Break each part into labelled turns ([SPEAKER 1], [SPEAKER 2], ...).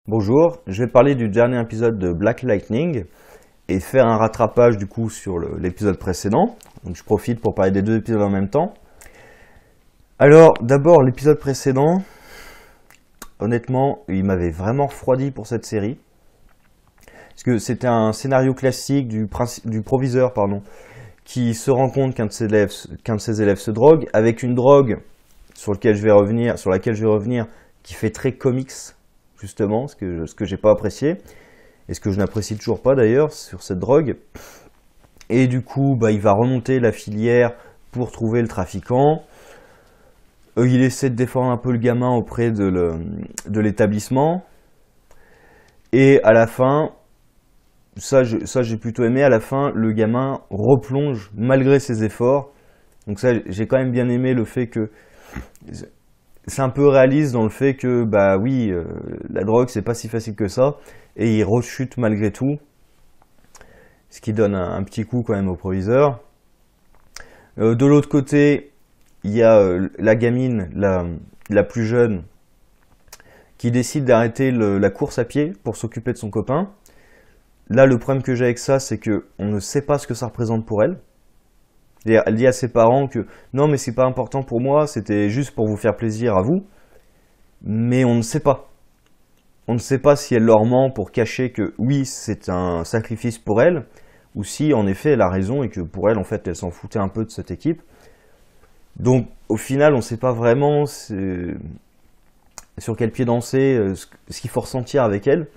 [SPEAKER 1] Bonjour, je vais parler du dernier épisode de Black Lightning et faire un rattrapage du coup sur l'épisode précédent. Donc je profite pour parler des deux épisodes en même temps. Alors d'abord l'épisode précédent, honnêtement il m'avait vraiment refroidi pour cette série. Parce que c'était un scénario classique du proviseur qui se rend compte qu'un de ses élèves se drogue, avec une drogue sur laquelle je vais revenir, qui fait très comics. Justement, ce que j'ai pas apprécié, et ce que je n'apprécie toujours pas d'ailleurs sur cette drogue. Et du coup, il va remonter la filière pour trouver le trafiquant. Il essaie de défendre un peu le gamin auprès de l'établissement. Et à la fin, ça j'ai plutôt aimé, à la fin, le gamin replonge malgré ses efforts. Donc ça, j'ai quand même bien aimé le fait que... C'est un peu réaliste dans le fait que, la drogue, c'est pas si facile que ça, et il rechute malgré tout, ce qui donne un petit coup quand même au proviseur. De l'autre côté, il y a la gamine, la plus jeune, qui décide d'arrêter la course à pied pour s'occuper de son copain. Là, le problème que j'ai avec ça, c'est que on ne sait pas ce que ça représente pour elle. Elle dit à ses parents que non mais c'est pas important pour moi, c'était juste pour vous faire plaisir à vous. Mais on ne sait pas. On ne sait pas si elle leur ment pour cacher que oui c'est un sacrifice pour elle, ou si en effet elle a raison et que pour elle en fait elle s'en foutait un peu de cette équipe. Donc au final on ne sait pas vraiment sur quel pied danser, ce qu'il faut ressentir avec elle.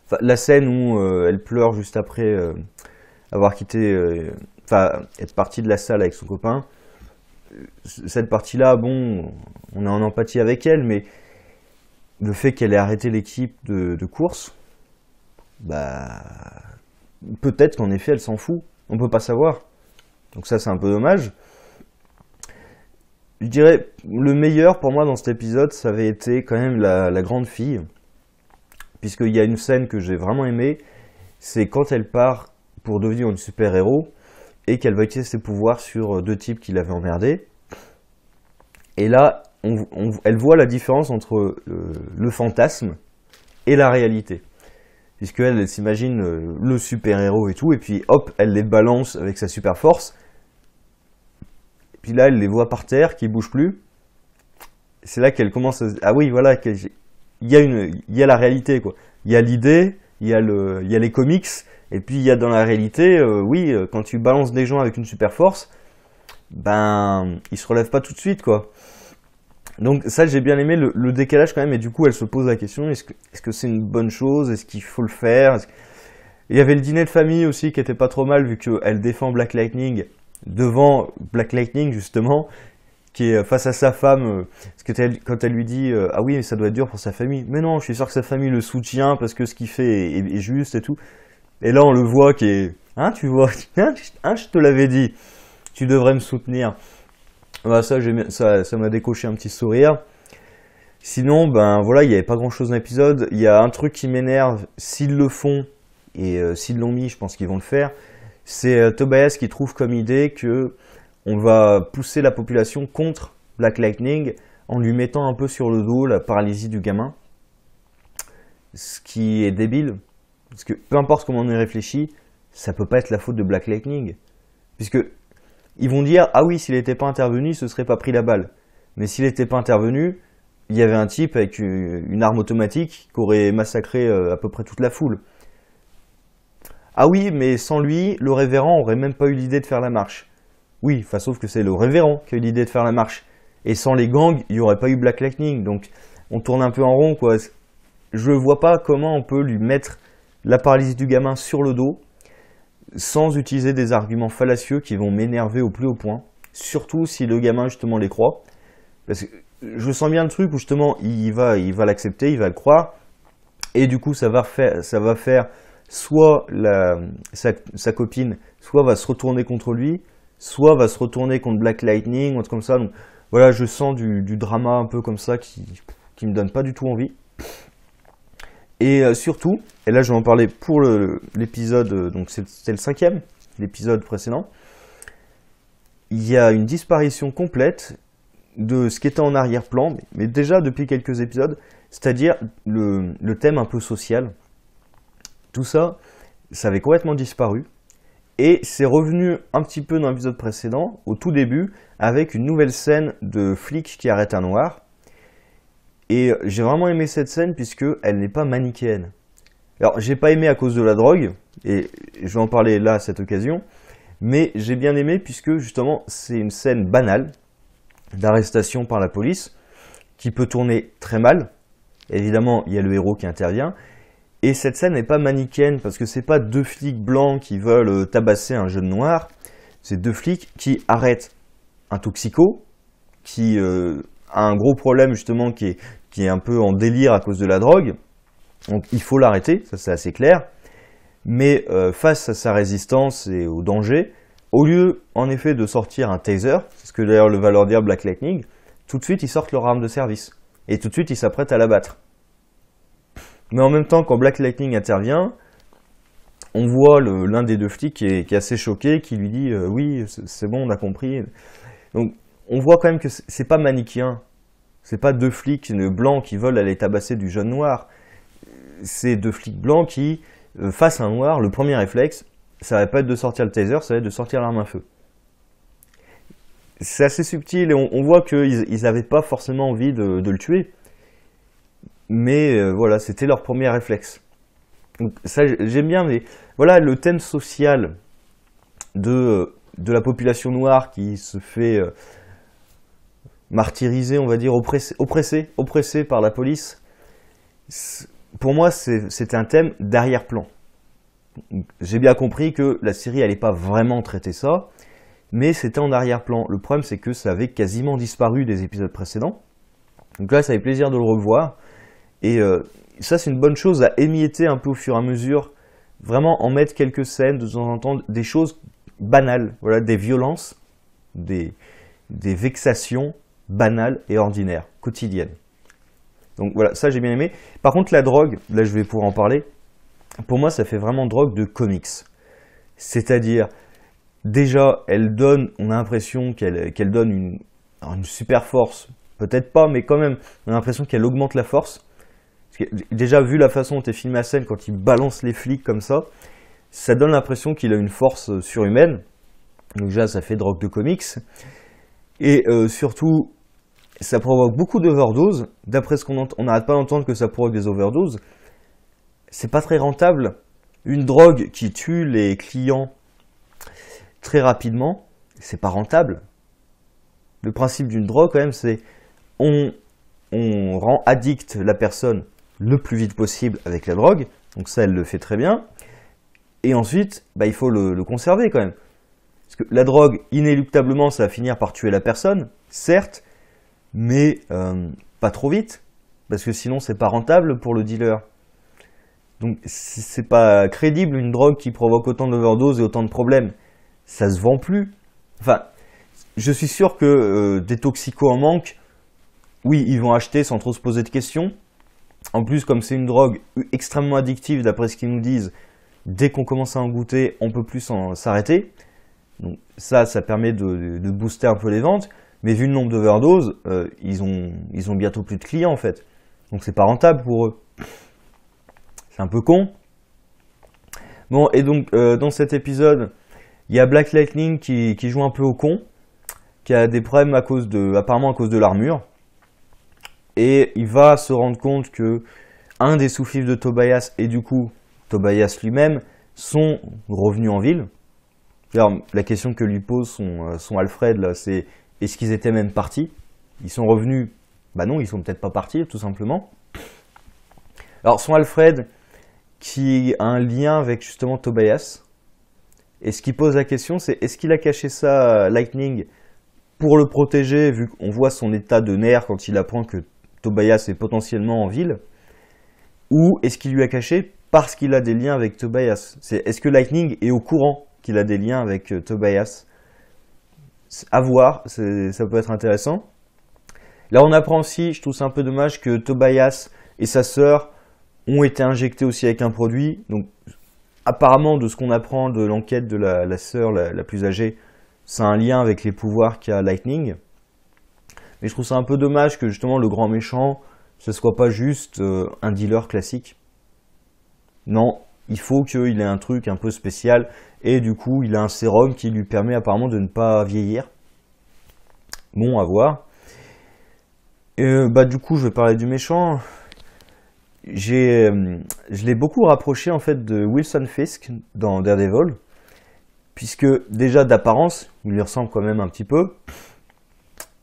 [SPEAKER 1] Enfin, la scène où elle pleure juste après avoir quitté... être partie de la salle avec son copain, cette partie-là, bon, on est en empathie avec elle, mais le fait qu'elle ait arrêté l'équipe de course, peut-être qu'en effet elle s'en fout, on peut pas savoir. Donc ça c'est un peu dommage. Je dirais, le meilleur pour moi dans cet épisode, ça avait été quand même la grande fille, puisqu'il y a une scène que j'ai vraiment aimée, c'est quand elle part pour devenir une super-héros, et qu'elle va utiliser ses pouvoirs sur deux types qui l'avaient emmerdé. Et là, elle voit la différence entre le fantasme et la réalité. Puisqu'elle s'imagine le super-héros et tout, et puis hop, elle les balance avec sa super force. Et puis là, elle les voit par terre, qui ne bougent plus. C'est là qu'elle commence à se dire, ah oui, voilà, il y a la réalité, quoi. Il y a l'idée, il y a les comics, et puis il y a dans la réalité, quand tu balances des gens avec une super force, ils se relèvent pas tout de suite, quoi. Donc ça j'ai bien aimé le décalage quand même, et du coup elle se pose la question, est-ce que c'est une bonne chose, est-ce qu'il faut le faire? Il y avait le dîner de famille aussi qui était pas trop mal, vu qu'elle défend Black Lightning devant Black Lightning justement, qui est face à sa femme, quand elle lui dit ah oui mais ça doit être dur pour sa famille, mais non je suis sûr que sa famille le soutient parce que ce qu'il fait est juste et tout. Et là, on le voit qui est... Hein, tu vois, je te l'avais dit, tu devrais me soutenir. Ça m'a décoché un petit sourire. Sinon, il n'y avait pas grand-chose dans l'épisode. Il y a un truc qui m'énerve, s'ils le font, et s'ils l'ont mis, je pense qu'ils vont le faire, c'est Tobias qui trouve comme idée que on va pousser la population contre Black Lightning en lui mettant un peu sur le dos la paralysie du gamin. Ce qui est débile. Parce que peu importe comment on y réfléchit, ça peut pas être la faute de Black Lightning. Puisque ils vont dire, ah oui, s'il n'était pas intervenu, il se serait pas pris la balle. Mais s'il n'était pas intervenu, il y avait un type avec une arme automatique qui aurait massacré à peu près toute la foule. Ah oui, mais sans lui, le révérend aurait même pas eu l'idée de faire la marche. Oui, sauf que c'est le révérend qui a eu l'idée de faire la marche. Et sans les gangs, il n'y aurait pas eu Black Lightning. Donc on tourne un peu en rond, quoi. Je vois pas comment on peut lui mettre la paralysie du gamin sur le dos, sans utiliser des arguments fallacieux qui vont m'énerver au plus haut point, surtout si le gamin justement les croit. Parce que je sens bien le truc où justement il va l'accepter, il va le croire, et du coup ça va faire soit sa copine, soit va se retourner contre lui, soit va se retourner contre Black Lightning, ou un truc comme ça. Donc voilà, je sens du drama un peu comme ça qui me donne pas du tout envie. Et surtout, et là je vais en parler pour l'épisode, donc c'est le 5e, l'épisode précédent, il y a une disparition complète de ce qui était en arrière-plan, mais déjà depuis quelques épisodes, c'est-à-dire le thème un peu social. Tout ça, ça avait complètement disparu. Et c'est revenu un petit peu dans l'épisode précédent, au tout début, avec une nouvelle scène de flic qui arrête un noir. Et j'ai vraiment aimé cette scène puisqu'elle n'est pas manichéenne. Alors, j'ai pas aimé à cause de la drogue, et je vais en parler là à cette occasion, mais j'ai bien aimé puisque justement c'est une scène banale d'arrestation par la police qui peut tourner très mal. Évidemment, il y a le héros qui intervient. Et cette scène n'est pas manichéenne parce que c'est pas deux flics blancs qui veulent tabasser un jeune noir. C'est deux flics qui arrêtent un toxico qui a un gros problème justement qui est un peu en délire à cause de la drogue. Donc il faut l'arrêter, ça c'est assez clair. Mais face à sa résistance et au danger, au lieu en effet de sortir un taser, c'est ce que d'ailleurs va leur dire Black Lightning, tout de suite ils sortent leur arme de service. Et tout de suite ils s'apprêtent à l'abattre. Mais en même temps, quand Black Lightning intervient, on voit l'un des deux flics qui est assez choqué, qui lui dit oui, c'est bon, on a compris. Donc, on voit quand même que c'est pas manichéen. C'est pas deux flics blancs qui veulent aller tabasser du jeune noir. C'est deux flics blancs qui, face à un noir, le premier réflexe, ça va pas être de sortir le taser, ça va être de sortir l'arme à feu. C'est assez subtil et on voit qu'ils n'avaient pas forcément envie de le tuer. Mais voilà, c'était leur premier réflexe. Donc, ça, j'aime bien, mais voilà, le thème social de la population noire qui se fait martyriser, on va dire, oppressée par la police, pour moi, c'était un thème d'arrière-plan. J'ai bien compris que la série n'allait pas vraiment traiter ça, mais c'était en arrière-plan. Le problème, c'est que ça avait quasiment disparu des épisodes précédents. Donc là, ça fait plaisir de le revoir. Et ça, c'est une bonne chose à émietter un peu au fur et à mesure, vraiment en mettre quelques scènes de temps en temps, des choses banales, voilà, des violences, des vexations banales et ordinaires, quotidiennes. Donc voilà, ça j'ai bien aimé. Par contre, la drogue, là je vais pouvoir en parler, pour moi ça fait vraiment drogue de comics. C'est-à-dire, déjà, on a l'impression qu'elle donne une super force, peut-être pas, mais quand même, on a l'impression qu'elle augmente la force. Déjà, vu la façon dont est filmé la scène, quand il balance les flics comme ça donne l'impression qu'il a une force surhumaine. Donc déjà, ça fait drogue de comics. Et surtout, ça provoque beaucoup d'overdoses. D'après ce qu'on entend, on n'arrête pas d'entendre que ça provoque des overdoses. C'est pas très rentable. Une drogue qui tue les clients très rapidement, c'est pas rentable. Le principe d'une drogue, quand même, c'est on rend addict la personne le plus vite possible avec la drogue, donc ça elle le fait très bien, et ensuite il faut le conserver quand même, parce que la drogue inéluctablement ça va finir par tuer la personne, certes, mais pas trop vite, parce que sinon c'est pas rentable pour le dealer. Donc c'est pas crédible une drogue qui provoque autant d'overdoses et autant de problèmes, ça se vend plus. Enfin, je suis sûr que des toxicos en manque, oui, ils vont acheter sans trop se poser de questions. En plus, comme c'est une drogue extrêmement addictive, d'après ce qu'ils nous disent, dès qu'on commence à en goûter, on ne peut plus s'arrêter. Donc ça permet de booster un peu les ventes. Mais vu le nombre d'overdoses, ils ont bientôt plus de clients en fait. Donc c'est pas rentable pour eux. C'est un peu con. Bon, et donc dans cet épisode, il y a Black Lightning qui joue un peu au con, qui a des problèmes apparemment à cause de l'armure. Et il va se rendre compte que un des sous-fifs de Tobias et du coup Tobias lui-même sont revenus en ville. Alors, la question que lui pose son Alfred là, c'est est-ce qu'ils étaient même partis? Ils sont revenus? Bah non, ils sont peut-être pas partis tout simplement. Alors son Alfred qui a un lien avec justement Tobias, et ce qui pose la question c'est est-ce qu'il a caché ça à Lightning pour le protéger vu qu'on voit son état de nerfs quand il apprend que Tobias est potentiellement en ville, ou est-ce qu'il lui a caché parce qu'il a des liens avec Tobias? Est-ce que Lightning est au courant qu'il a des liens avec Tobias? À voir, ça peut être intéressant. Là on apprend aussi, je trouve ça un peu dommage, que Tobias et sa sœur ont été injectés aussi avec un produit. Donc apparemment de ce qu'on apprend de l'enquête de la sœur la plus âgée, c'est un lien avec les pouvoirs qu'a Lightning. Mais je trouve ça un peu dommage que justement le grand méchant ce soit pas juste un dealer classique. Non, il faut qu'il ait un truc un peu spécial, et du coup il a un sérum qui lui permet apparemment de ne pas vieillir. Bon, à voir. Du coup je vais parler du méchant. Je l'ai beaucoup rapproché en fait de Wilson Fisk dans Daredevil, puisque déjà d'apparence, il lui ressemble quand même un petit peu.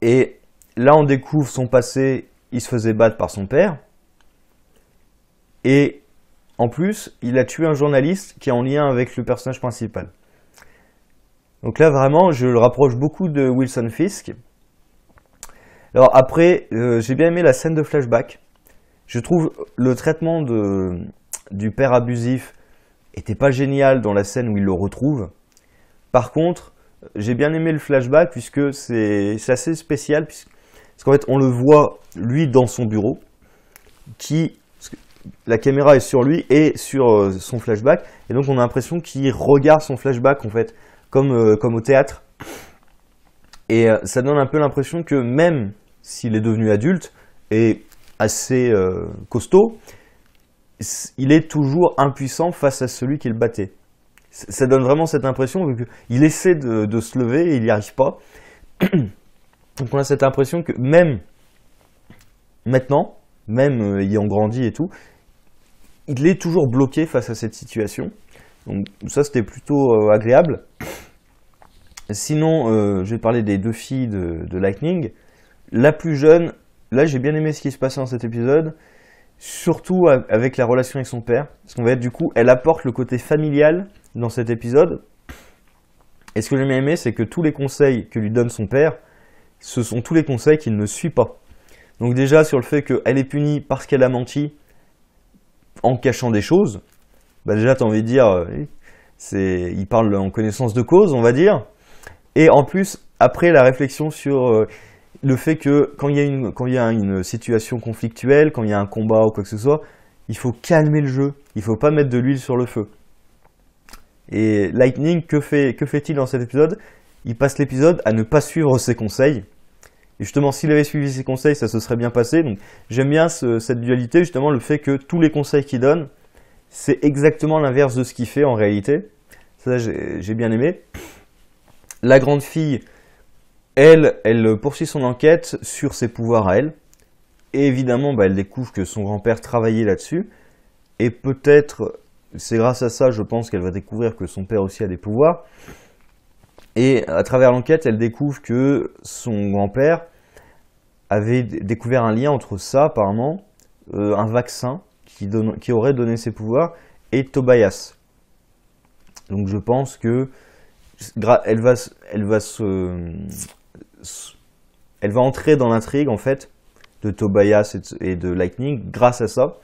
[SPEAKER 1] Et là on découvre son passé, il se faisait battre par son père. Et en plus, il a tué un journaliste qui est en lien avec le personnage principal. Donc là vraiment, je le rapproche beaucoup de Wilson Fisk. Alors après, j'ai bien aimé la scène de flashback. Je trouve le traitement du père abusif était pas génial dans la scène où il le retrouve. Par contre, j'ai bien aimé le flashback puisque c'est assez spécial. Parce qu'en fait, on le voit, lui, dans son bureau. La caméra est sur lui et sur son flashback. Et donc, on a l'impression qu'il regarde son flashback, en fait, comme au théâtre. Et ça donne un peu l'impression que même s'il est devenu adulte et assez costaud, il est toujours impuissant face à celui qui le battait. Ça donne vraiment cette impression qu'il essaie de se lever et il n'y arrive pas. Donc on a cette impression que même maintenant, même ayant grandi et tout, il est toujours bloqué face à cette situation. Donc ça c'était plutôt agréable. Sinon, je vais parler des deux filles de Lightning. La plus jeune, là j'ai bien aimé ce qui se passait dans cet épisode, surtout avec la relation avec son père, parce qu'on va être du coup, elle apporte le côté familial dans cet épisode. Et ce que j'ai bien aimé, c'est que tous les conseils que lui donne son père, ce sont tous les conseils qu'il ne suit pas. Donc déjà sur le fait qu'elle est punie parce qu'elle a menti en cachant des choses, bah déjà tu as envie de dire, il parle en connaissance de cause, on va dire. Et en plus, après la réflexion sur le fait que quand il y a une situation conflictuelle, quand il y a un combat ou quoi que ce soit, il faut calmer le jeu, il ne faut pas mettre de l'huile sur le feu. Et Lightning, que fait-il dans cet épisode? Il passe l'épisode à ne pas suivre ses conseils. Et justement, s'il avait suivi ses conseils, ça se serait bien passé. Donc j'aime bien cette dualité, justement, le fait que tous les conseils qu'il donne, c'est exactement l'inverse de ce qu'il fait en réalité. Ça, j'ai bien aimé. La grande fille, elle poursuit son enquête sur ses pouvoirs à elle. Et évidemment, elle découvre que son grand-père travaillait là-dessus. Et peut-être, c'est grâce à ça, je pense qu'elle va découvrir que son père aussi a des pouvoirs. Et à travers l'enquête, elle découvre que son grand-père avait découvert un lien entre ça, apparemment, un vaccin qui aurait donné ses pouvoirs, et Tobias. Donc je pense que elle va entrer dans l'intrigue en fait de Tobias et de Lightning grâce à ça.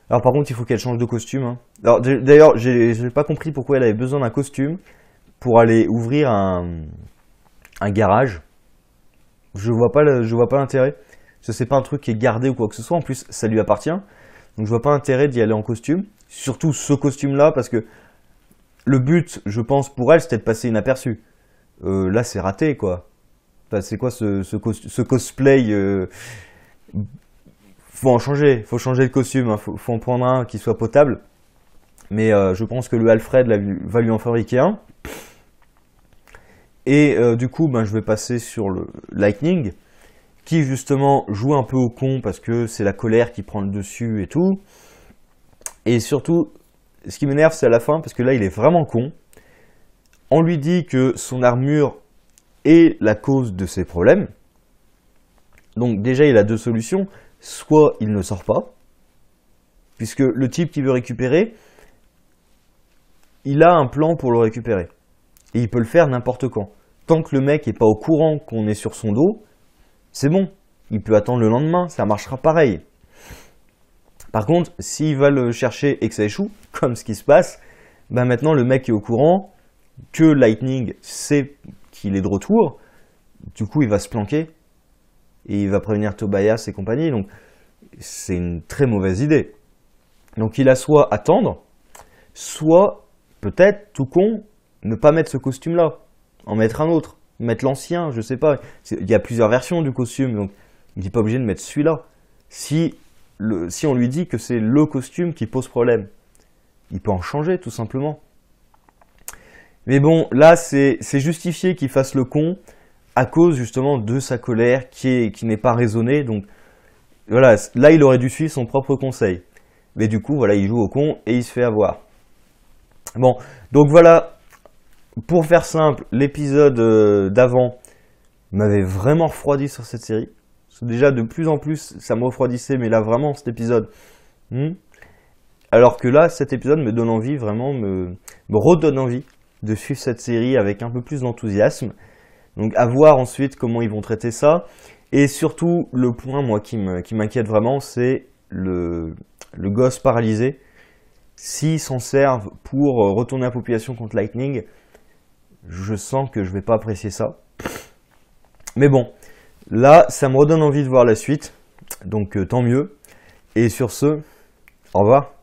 [SPEAKER 1] Alors par contre il faut qu'elle change de costume. Hein. Alors d'ailleurs j'ai pas compris pourquoi elle avait besoin d'un costume pour aller ouvrir un garage. Je vois pas l'intérêt. C'est pas un truc qui est gardé ou quoi que ce soit. En plus ça lui appartient. Donc je vois pas l'intérêt d'y aller en costume. Surtout ce costume là parce que le but, je pense, pour elle, c'était de passer inaperçu. Là, c'est raté, quoi. Enfin, c'est quoi ce cosplay faut en changer. Faut changer de costume. Hein. Faut en prendre un qui soit potable. Mais je pense que le Alfred va lui en fabriquer un. Et du coup, je vais passer sur le Lightning, qui justement joue un peu au con parce que c'est la colère qui prend le dessus et tout. Et surtout, ce qui m'énerve, c'est à la fin, parce que là, il est vraiment con. On lui dit que son armure est la cause de ses problèmes. Donc déjà, il a deux solutions. Soit il ne sort pas, puisque le type qui veut récupérer, il a un plan pour le récupérer. Et il peut le faire n'importe quand. Tant que le mec n'est pas au courant qu'on est sur son dos, c'est bon. Il peut attendre le lendemain, ça marchera pareil. Par contre, s'il va le chercher et que ça échoue, comme ce qui se passe, maintenant le mec est au courant que Lightning sait qu'il est de retour, du coup il va se planquer et il va prévenir Tobias et compagnie, donc c'est une très mauvaise idée. Donc il a soit attendre, soit peut-être, tout con, ne pas mettre ce costume-là, en mettre un autre, mettre l'ancien, je sais pas. Il y a plusieurs versions du costume, donc il n'est pas obligé de mettre celui-là. Si si on lui dit que c'est le costume qui pose problème. Il peut en changer tout simplement. Mais bon, là c'est justifié qu'il fasse le con à cause justement de sa colère qui n'est pas raisonnée. Donc voilà, là il aurait dû suivre son propre conseil. Mais du coup, voilà, il joue au con et il se fait avoir. Bon, donc voilà, pour faire simple, l'épisode d'avant m'avait vraiment refroidi sur cette série. Déjà, de plus en plus, ça me refroidissait, mais là, vraiment, cet épisode... Alors que là, cet épisode me donne envie, vraiment, me redonne envie de suivre cette série avec un peu plus d'enthousiasme. Donc, à voir ensuite comment ils vont traiter ça. Et surtout, le point, moi, qui m'inquiète vraiment, c'est le gosse paralysé. S'ils s'en servent pour retourner la population contre Lightning, je sens que je vais pas apprécier ça. Mais bon, là, ça me redonne envie de voir la suite. Donc, tant mieux. Et sur ce, au revoir.